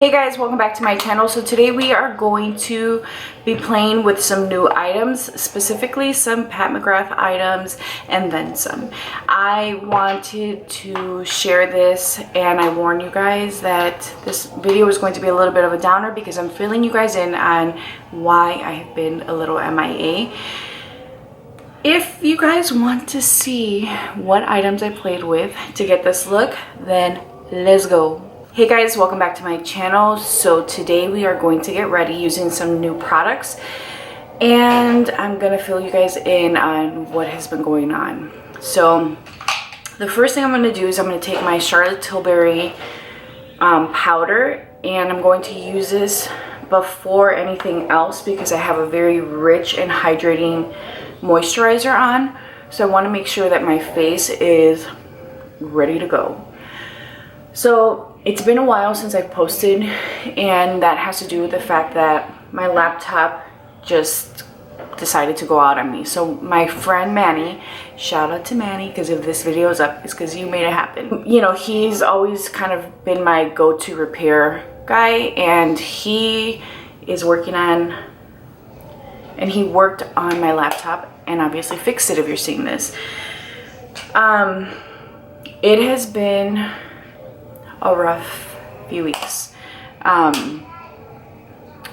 Hey guys, welcome back to my channel. So today we are going to be playing with some new items, specifically some Pat McGrath items and then some. I wanted to share this and I warn you guys that this video is going to be a little bit of a downer because I'm filling you guys in on why I have been a little MIA. If you guys want to see what items I played with to get this look, then let's go. Hey guys, welcome back to my channel. So today we are going to get ready using some new products and I'm gonna fill you guys in on what has been going on. So the first thing I'm gonna do is I'm gonna take my Charlotte Tilbury powder and I'm going to use this before anything else because I have a very rich and hydrating moisturizer on. So I want to make sure that my face is ready to go. So it's been a while since I've posted, and that has to do with the fact that my laptop just decided to go out on me. So my friend Manny, shout out to Manny, because if this video is up, it's because you made it happen. You know, he's always kind of been my go-to repair guy, and he is working on, and he worked on my laptop and obviously fixed it if you're seeing this. It has been a rough few weeks. I'm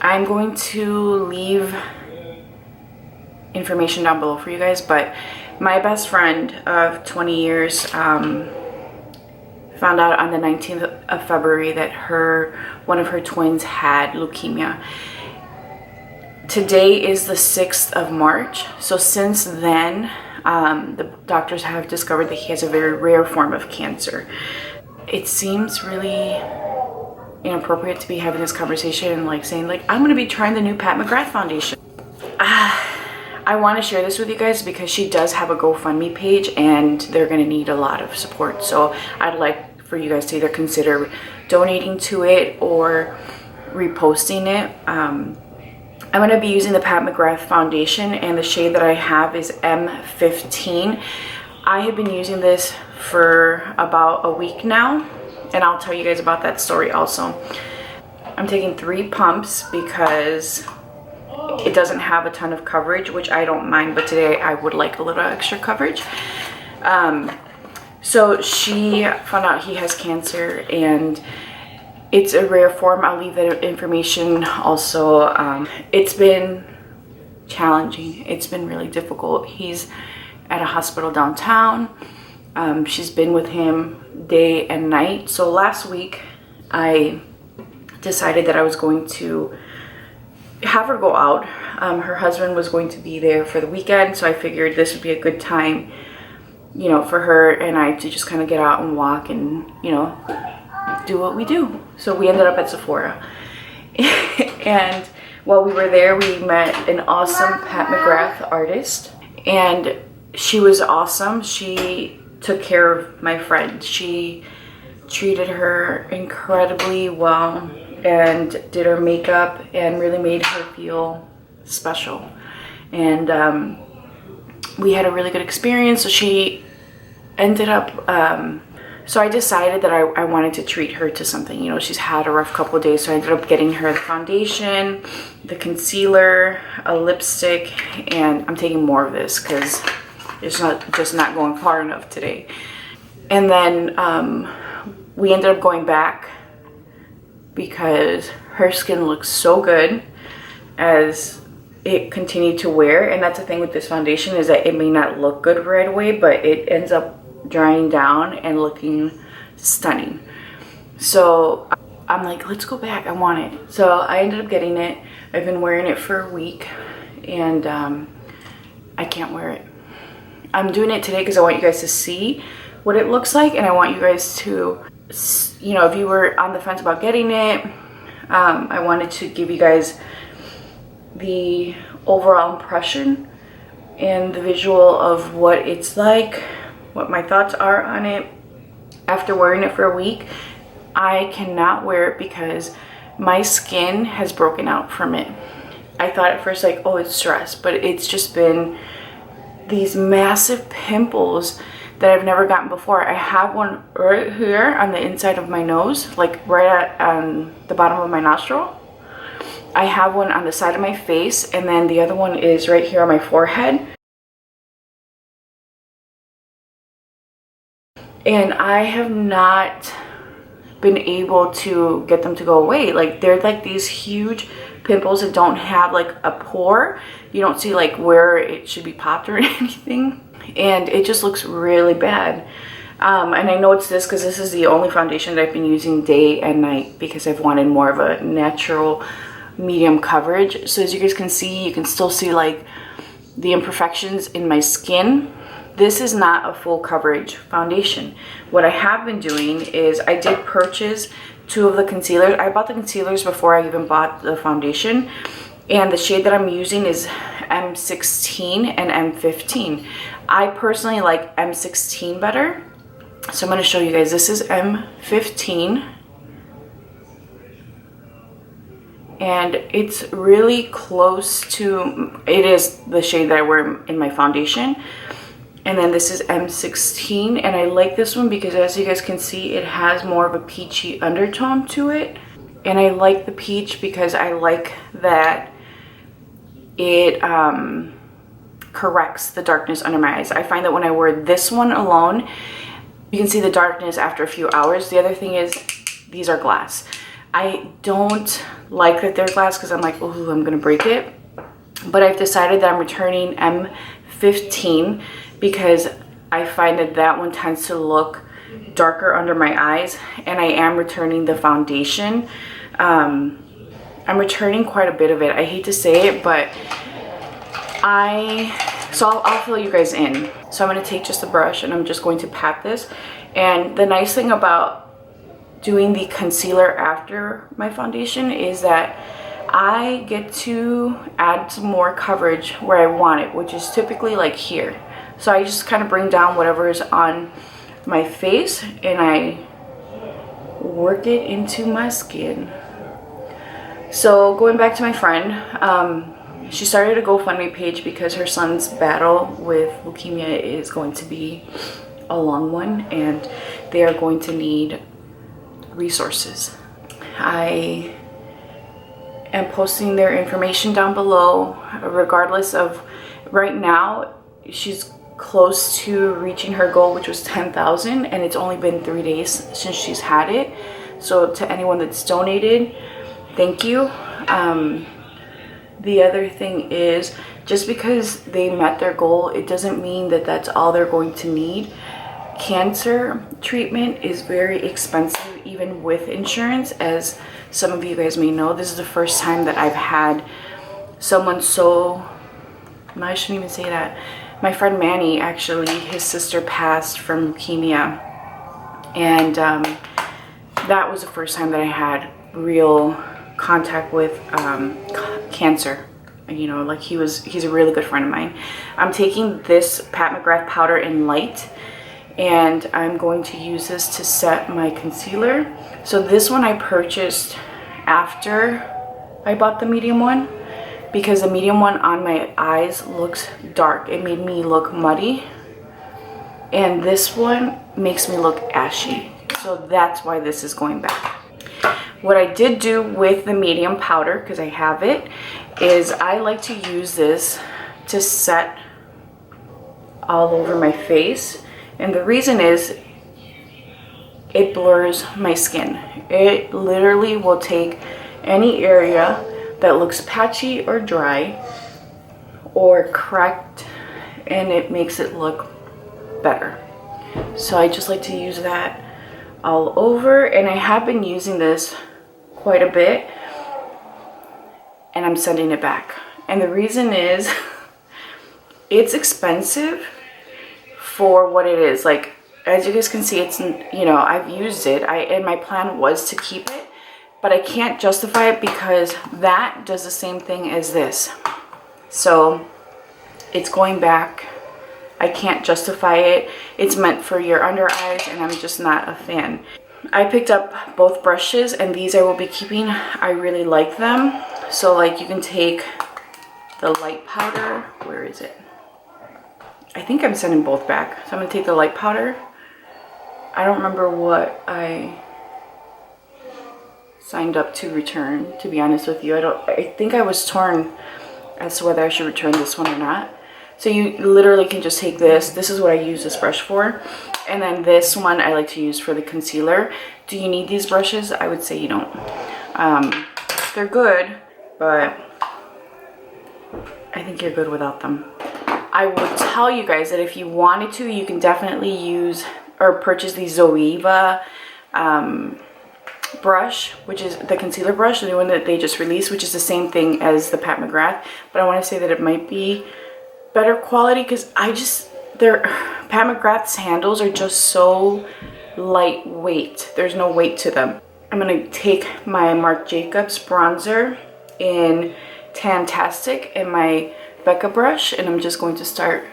going to leave information down below for you guys, but my best friend of 20 years found out on the 19th of February that one of her twins had leukemia. Today is the 6th of March, so since then the doctors have discovered that he has a very rare form of cancer. It seems really inappropriate to be having this conversation and like saying like I'm gonna be trying the new Pat McGrath foundation. I want to share this with you guys because she does have a GoFundMe page and they're gonna need a lot of support. So I'd like for you guys to either consider donating to it or reposting it. I'm gonna be using the Pat McGrath foundation and the shade that I have is M15. I have been using this for about a week now and I'll tell you guys about that story also. I'm taking 3 pumps because it doesn't have a ton of coverage, which I don't mind, but today I would like a little extra coverage. So she found out he has cancer and it's a rare form. I'll leave that information also. It's been challenging. It's been really difficult. He's at a hospital downtown. She's been with him day and night. So last week I decided that I was going to have her go out. Her husband was going to be there for the weekend, so I figured this would be a good time, you know, for her and I to just kind of get out and walk and, you know, do what we do. So we ended up at Sephora and while we were there we met an awesome Pat McGrath artist and she was awesome. She took care of my friend. She treated her incredibly well and did her makeup and really made her feel special. And we had a really good experience. So she ended up, so I decided that I wanted to treat her to something. You know, she's had a rough couple of days, so I ended up getting her the foundation, the concealer, a lipstick, and I'm taking more of this because it's just not going far enough today. And then we ended up going back because her skin looks so good as it continued to wear. And that's the thing with this foundation is that it may not look good right away, but it ends up drying down and looking stunning. So I'm like, let's go back, I want it. So I ended up getting it. I've been wearing it for a week and I can't wear it. I'm doing it today because I want you guys to see what it looks like and I want you guys to, you know, if you were on the fence about getting it, I wanted to give you guys the overall impression and the visual of what it's like, what my thoughts are on it. After wearing it for a week, I cannot wear it because my skin has broken out from it. I thought at first like, oh, it's stress, but it's just been these massive pimples that I've never gotten before. I have one right here on the inside of my nose, like right at the bottom of my nostril. I have one on the side of my face, and then the other one is right here on my forehead. And I have not been able to get them to go away. Like, they're like these huge pimples that don't have like a pore. You don't see like where it should be popped or anything, and it just looks really bad. And I know it's this because this is the only foundation that I've been using day and night, because I've wanted more of a natural medium coverage. So as you guys can see, you can still see like the imperfections in my skin. This is not a full coverage foundation. What I have been doing is I did purchase 2 of the concealers. I bought the concealers before I even bought the foundation, and the shade that I'm using is M16 and M15. I personally like M16 better, so I'm going to show you guys. This is M15, and it's really close to, it is the shade that I wear in my foundation. And then this is M16, and I like this one because, as you guys can see, it has more of a peachy undertone to it. And I like the peach because I like that it corrects the darkness under my eyes. I find that when I wear this one alone, you can see the darkness after a few hours. The other thing is, these are glass. I don't like that they're glass because I'm like, oh, I'm gonna break it. But I've decided that I'm returning M15 because I find that that one tends to look darker under my eyes, and I am returning the foundation. I'm returning quite a bit of it. I hate to say it, but I'll fill you guys in. So I'm going to take just a brush and I'm just going to pat this. And the nice thing about doing the concealer after my foundation is that I get to add some more coverage where I want it, which is typically like here. So I just kind of bring down whatever is on my face and I work it into my skin. So going back to my friend, she started a GoFundMe page because her son's battle with leukemia is going to be a long one, and they are going to need resources. I am posting their information down below, regardless of, right now she's close to reaching her goal, which was 10,000, and it's only been 3 days since she's had it. So to anyone that's donated, thank you. The other thing is, just because they met their goal, it doesn't mean that that's all they're going to need. Cancer treatment is very expensive, even with insurance, as some of you guys may know. This is the first time that I've had someone so, I shouldn't even say that. My friend Manny, actually, his sister passed from leukemia, and that was the first time that I had real contact with cancer. You know, like he's a really good friend of mine. I'm taking this Pat McGrath powder in light, and I'm going to use this to set my concealer. So this one I purchased after I bought the medium one, because the medium one on my eyes looks dark. It made me look muddy, and this one makes me look ashy. So that's why this is going back. What I did do with the medium powder, because I have it, is I like to use this to set all over my face. And the reason is, it blurs my skin. It literally will take any area that looks patchy or dry or cracked, and it makes it look better. So I just like to use that all over, and I have been using this quite a bit, and I'm sending it back. And the reason is, it's expensive for what it is. Like, as you guys can see, it's, you know, I've used it, and my plan was to keep it, but I can't justify it because that does the same thing as this. So it's going back. I can't justify it. It's meant for your under eyes, and I'm just not a fan. I picked up both brushes, and these I will be keeping. I really like them. So like, you can take the light powder, where is it? I think I'm sending both back. So I'm gonna take the light powder. I don't remember what I signed up to return, to be honest with you. I think I was torn as to whether I should return this one or not. So you literally can just take this. This is what I use this brush for. And then this one I like to use for the concealer. Do you need these brushes? I would say you don't. They're good, but I think you're good without them. I would tell you guys that if you wanted to, you can definitely use or purchase the Zoeva brush, which is the concealer brush, the new one that they just released, which is the same thing as the Pat McGrath. But I want to say that it might be better quality because Pat McGrath's handles are just so lightweight. There's no weight to them. I'm going to take my Marc Jacobs bronzer in Tantastic and my Becca brush, and I'm just going to start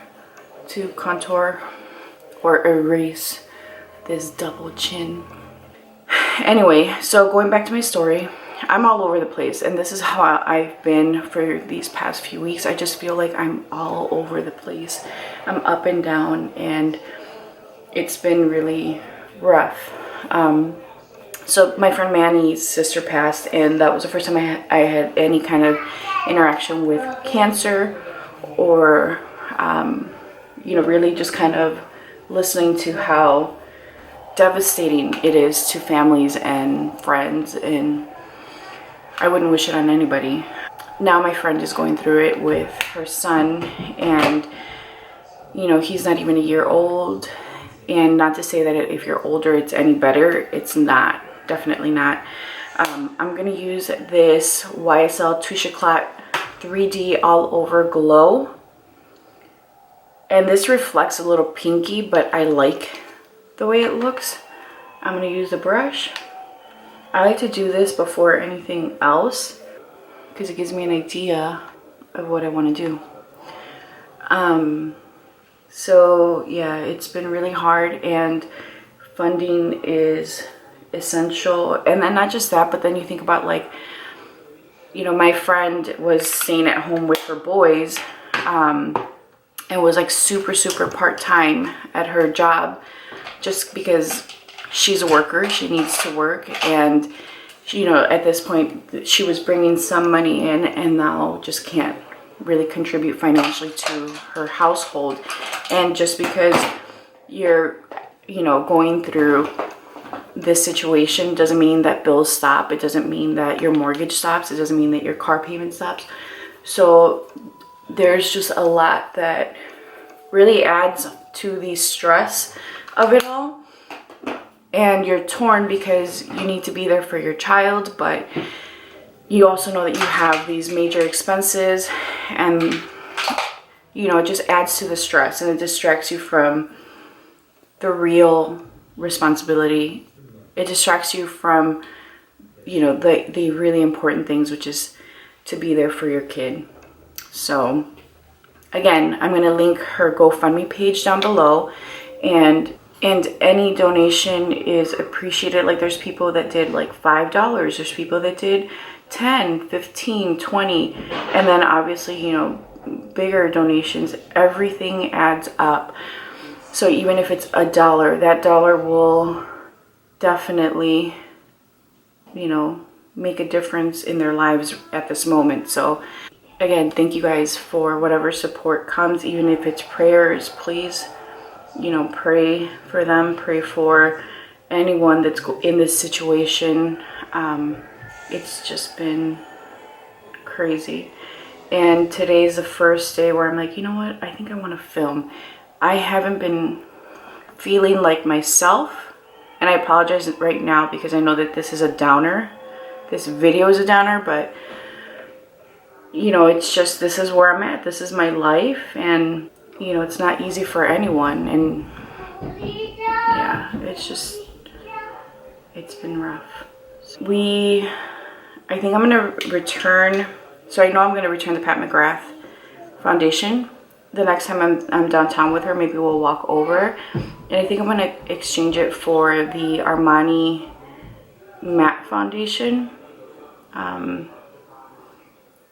to contour or erase this double chin. Anyway, so going back to my story, I'm all over the place, and this is how I've been for these past few weeks. I just feel like I'm all over the place. I'm up and down, and it's been really rough. So my friend Manny's sister passed, and that was the first time I had any kind of interaction with cancer, or you know, really just kind of listening to how devastating it is to families and friends, and I wouldn't wish it on anybody. Now my friend is going through it with her son, and you know, he's not even a year old. And not to say that if you're older it's any better, it's not, definitely not. I'm gonna use this YSL Touche Éclat 3D All Over Glow, and this reflects a little pinky, but I like the way it looks. I'm gonna use the brush. I like to do this before anything else because it gives me an idea of what I want to do. So yeah, it's been really hard, and funding is essential. And then not just that, but then you think about, like, you know, my friend was staying at home with her boys, and was like super part-time at her job, just because she's a worker, she needs to work, and you know, at this point she was bringing some money in and now just can't really contribute financially to her household. And just because you're, you know, going through this situation doesn't mean that bills stop. It doesn't mean that your mortgage stops. It doesn't mean that your car payment stops. So there's just a lot that really adds to the stress of it all. And you're torn because you need to be there for your child, but you also know that you have these major expenses, and you know, it just adds to the stress, and it distracts you from the real responsibility. It distracts you from, you know, the really important things, which is to be there for your kid. So again, I'm going to link her GoFundMe page down below, and any donation is appreciated. Like, there's people that did like $5, there's people that did 10, 15, 20, and then obviously, you know, bigger donations. Everything adds up. So even if it's $1, that dollar will definitely, you know, make a difference in their lives at this moment. So again, thank you guys for whatever support comes, even if it's prayers. Please, you know, pray for them, pray for anyone that's in this situation. It's just been crazy. And today's the first day where I'm like, you know what, I think I want to film. I haven't been feeling like myself, and I apologize right now because I know that this is a downer. This video is a downer, but you know, it's just, this is where I'm at. This is my life, and you know, it's not easy for anyone. And yeah, it's just, it's been rough. I think I'm gonna return, so I know I'm gonna return the Pat McGrath foundation. The next time I'm downtown with her, maybe we'll walk over. And I think I'm gonna exchange it for the Armani matte foundation.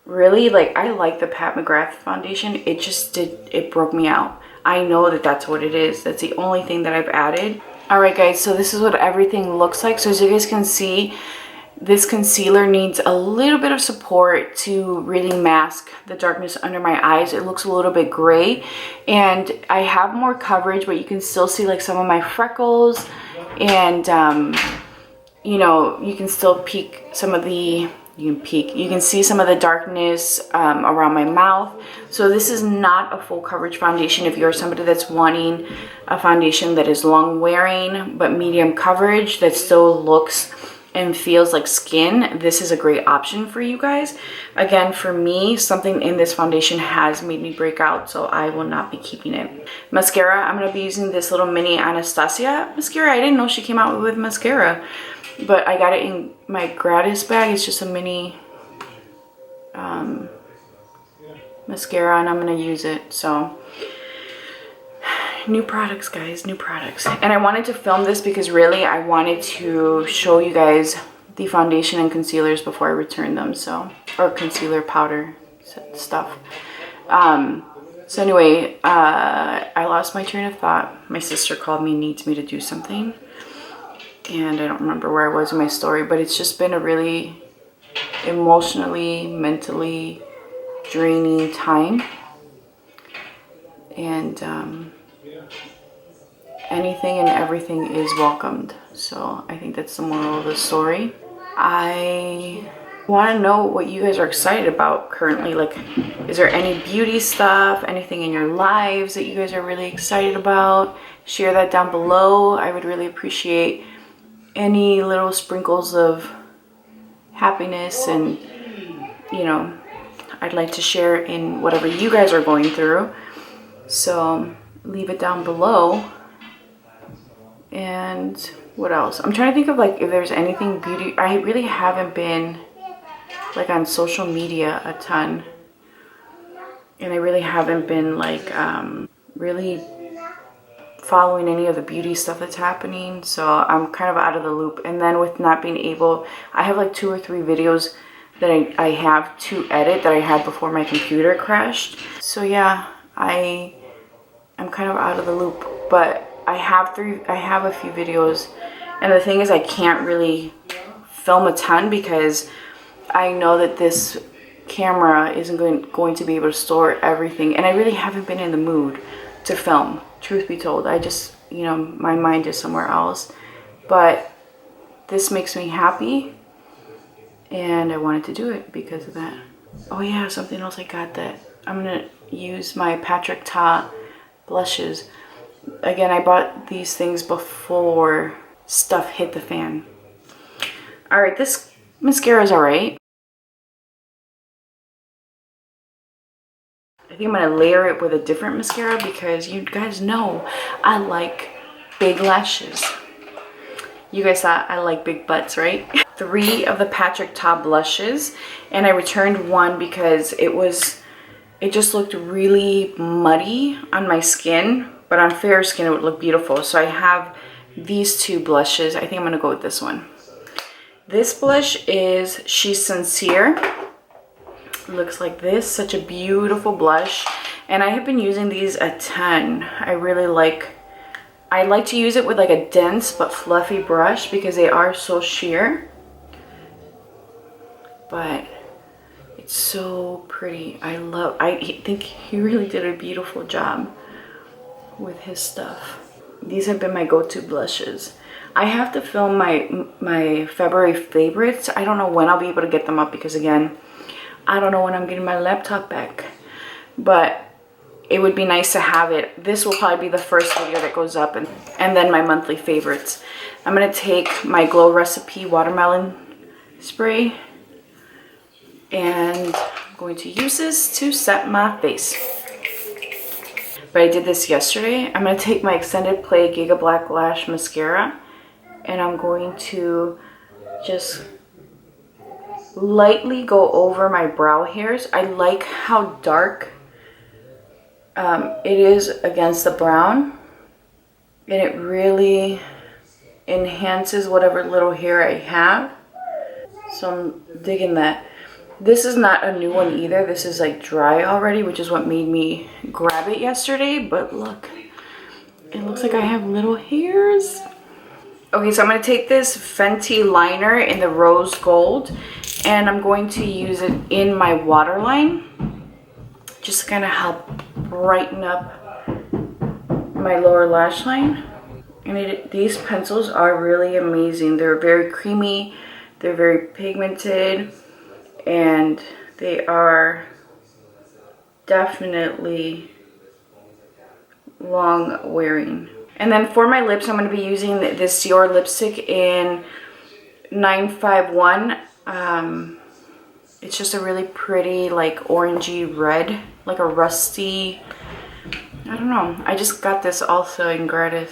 Really, like, I like the Pat McGrath foundation. It broke me out. I know that that's what it is. That's the only thing that I've added. Alright guys, so this is what everything looks like. So as you guys can see, this concealer needs a little bit of support to really mask the darkness under my eyes. It looks a little bit gray, and I have more coverage, but you can still see like some of my freckles, and you know, you can still peek some of the, you can see some of the darkness around my mouth. So this is not a full coverage foundation. If you're somebody that's wanting a foundation that is long wearing but medium coverage that still looks and feels like skin, this is a great option for you guys. Again, for me, something in this foundation has made me break out, so I will not be keeping it. Mascara, I'm going to be using this little mini Anastasia mascara. I didn't know she came out with mascara, but I got it in my gratis bag. It's just a mini mascara, and I'm going to use it. So new products, guys, new products. And I wanted to film this because really I wanted to show you guys the foundation and concealers before I return them. So, or concealer powder stuff. So anyway, I lost my train of thought. My sister called me and needs me to do something, and I don't remember where I was in my story, but it's just been a really emotionally, mentally draining time. And anything and everything is welcomed. So I think that's the moral of the story. I want to know what you guys are excited about currently. Like, is there any beauty stuff, anything in your lives that you guys are really excited about? Share that down below. I would really appreciate any little sprinkles of happiness, and you know, I'd like to share in whatever you guys are going through. So leave it down below. And what else? I'm trying to think of like if there's anything beauty. I really haven't been like on social media a ton, and I really haven't been like really following any of the beauty stuff that's happening. So I'm kind of out of the loop. And then with not being able, I have like 2 or 3 videos that I have to edit that I had before my computer crashed. So yeah, I'm kind of out of the loop, but I have a few videos, and the thing is I can't really film a ton because I know that this camera isn't going to be able to store everything, and I really haven't been in the mood to film, truth be told. I just, you know, my mind is somewhere else, but this makes me happy, and I wanted to do it because of that. Oh yeah, something else I got, that I'm gonna use my Patrick Ta blushes. Again, I bought these things before stuff hit the fan. Alright, this mascara is alright. I think I'm going to layer it with a different mascara because you guys know I like big lashes. You guys thought I like big butts, right? 3 of the Patrick Ta blushes, and I returned one because it just looked really muddy on my skin. But on fair skin, it would look beautiful. So I have these 2 blushes. I think I'm going to go with this one. This blush is She's Sincere. It looks like this. Such a beautiful blush. And I have been using these a ton. I like to use it with like a dense but fluffy brush because they are so sheer. But it's so pretty. I think he really did a beautiful job with his stuff. These have been my go-to blushes. I have to film my February favorites. I don't know when I'll be able to get them up because again, I don't know when I'm getting my laptop back, but it would be nice to have it. This will probably be the first video that goes up, and then my monthly favorites. I'm gonna take my Glow Recipe watermelon spray, and I'm going to use this to set my face. But I did this yesterday. I'm going to take my Extended Play Giga Black Lash Mascara, and I'm going to just lightly go over my brow hairs. I like how dark it is against the brown, and it really enhances whatever little hair I have. So I'm digging that. This is not a new one either. This is like dry already, which is what made me grab it yesterday. But look, it looks like I have little hairs. Okay, so I'm going to take this Fenty liner in the rose gold, and I'm going to use it in my waterline, just to kind of help brighten up my lower lash line. And these pencils are really amazing. They're very creamy, they're very pigmented, and they are definitely long wearing. And then for my lips, I'm going to be using this Dior lipstick in 951. It's just a really pretty, like, orangey red, like a rusty, I don't know. I just got this also in gratis.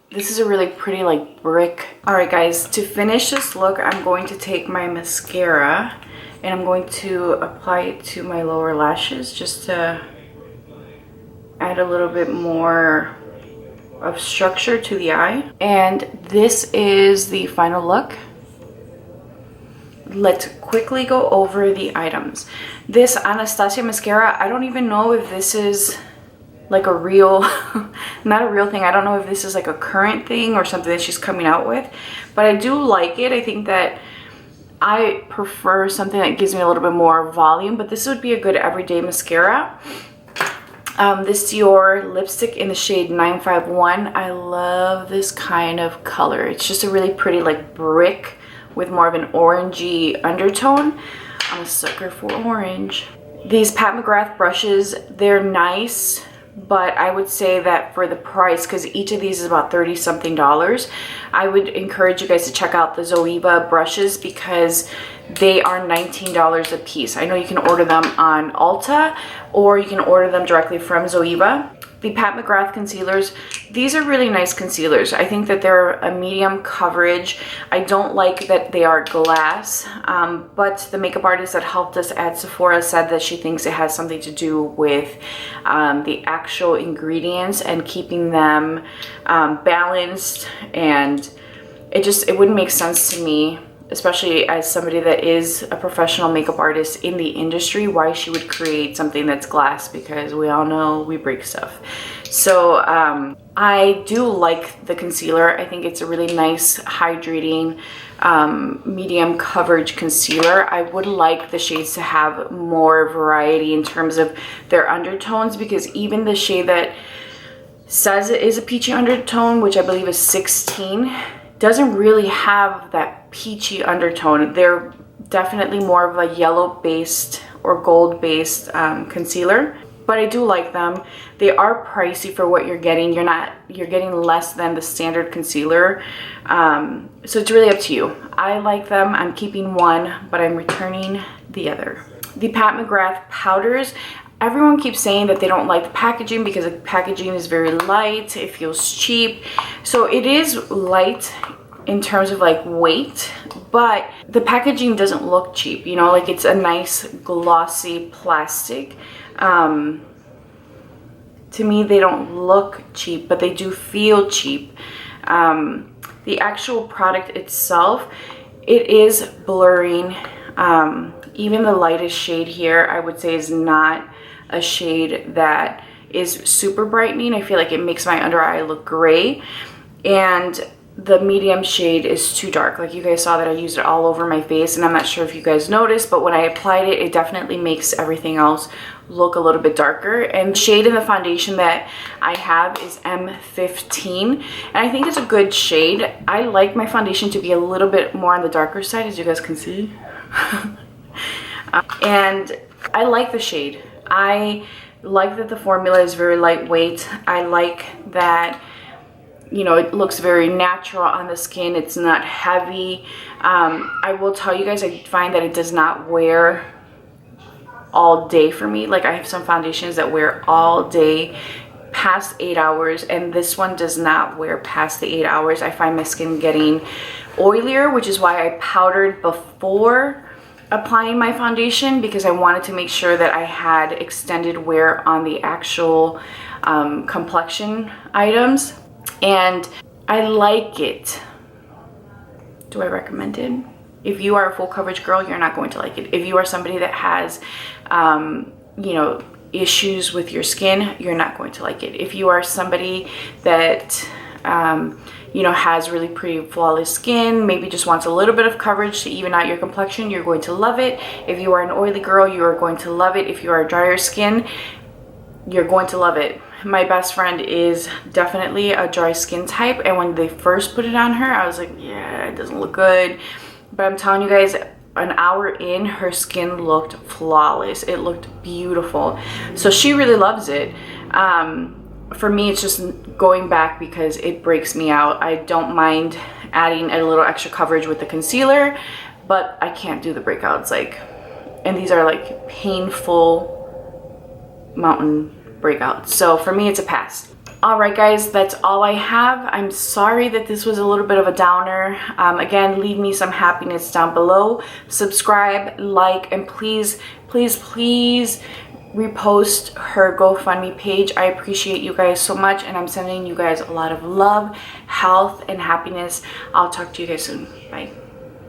This is a really pretty, like, brick. Alright guys, to finish this look, I'm going to take my mascara and I'm going to apply it to my lower lashes just to add a little bit more of structure to the eye. And this is the final look. Let's quickly go over the items. This Anastasia mascara, I don't even know if this is like a real, not a real thing. I don't know if this is like a current thing or something that she's coming out with, but I do like it. I think that I prefer something that gives me a little bit more volume, but this would be a good everyday mascara. This Dior lipstick in the shade 951. I love this kind of color. It's just a really pretty, like, brick with more of an orangey undertone. I'm a sucker for orange. These Pat McGrath brushes, they're nice, but I would say that for the price, because each of these is about $30-something, I would encourage you guys to check out the Zoeva brushes because they are $19 a piece. I know you can order them on Ulta or you can order them directly from Zoeva. The Pat McGrath concealers, these are really nice concealers. I think that they're a medium coverage. I don't like that they are glass, but the makeup artist that helped us at Sephora said that she thinks it has something to do with the actual ingredients and keeping them balanced, and it wouldn't make sense to me, especially as somebody that is a professional makeup artist in the industry, why she would create something that's glass, because we all know we break stuff. So I do like the concealer. I think it's a really nice hydrating medium coverage concealer. I would like the shades to have more variety in terms of their undertones, because even the shade that says it is a peachy undertone, which I believe is 16, doesn't really have that peachy undertone. They're definitely more of a yellow based or gold based concealer, but I do like them. They are pricey for what you're getting. You're getting less than the standard concealer, so it's really up to you. I like them. I'm keeping one, but I'm returning the other. The Pat McGrath powders, everyone keeps saying that they don't like the packaging because the packaging is very light, it feels cheap. So it is light in terms of like weight, but the packaging doesn't look cheap, you know, like it's a nice glossy plastic. To me, they don't look cheap, but they do feel cheap. The actual product itself, it is blurring. Even the lightest shade here, I would say, is not a shade that is super brightening. I feel like it makes my under eye look gray, and the medium shade is too dark. Like you guys saw that I used it all over my face, and I'm not sure if you guys noticed, but when I applied it, it definitely makes everything else look a little bit darker. And the shade in the foundation that I have is M15, and I think it's a good shade. I like my foundation to be a little bit more on the darker side, as you guys can see. And I like the shade. I like that the formula is very lightweight. I like that, you know, it looks very natural on the skin. It's not heavy. I will tell you guys, I find that it does not wear all day for me. Like I have some foundations that wear all day, past 8 hours, and this one does not wear past the 8 hours. I find my skin getting oilier, which is why I powdered before applying my foundation, because I wanted to make sure that I had extended wear on the actual complexion items. And I like it. Do I recommend it? If you are a full coverage girl, you're not going to like it. If you are somebody that has, you know, issues with your skin, you're not going to like it. If you are somebody that, you know, has really pretty flawless skin, maybe just wants a little bit of coverage to even out your complexion, you're going to love it. If you are an oily girl, you are going to love it. If you are a drier skin, you're going to love it. My best friend is definitely a dry skin type, and when they first put it on her, I was like, yeah, it doesn't look good. But I'm telling you guys, an hour in, her skin looked flawless. It looked beautiful. So she really loves it. For me, it's just going back because it breaks me out. I don't mind adding a little extra coverage with the concealer, but I can't do the breakouts. Like, and these are like painful mountain breakouts. So for me, it's a pass. All right, guys, that's all I have. I'm sorry that this was a little bit of a downer. Again, leave me some happiness down below. Subscribe, like, and please, please, please repost her GoFundMe page. I appreciate you guys so much, and I'm sending you guys a lot of love, health, and happiness. I'll talk to you guys soon. Bye.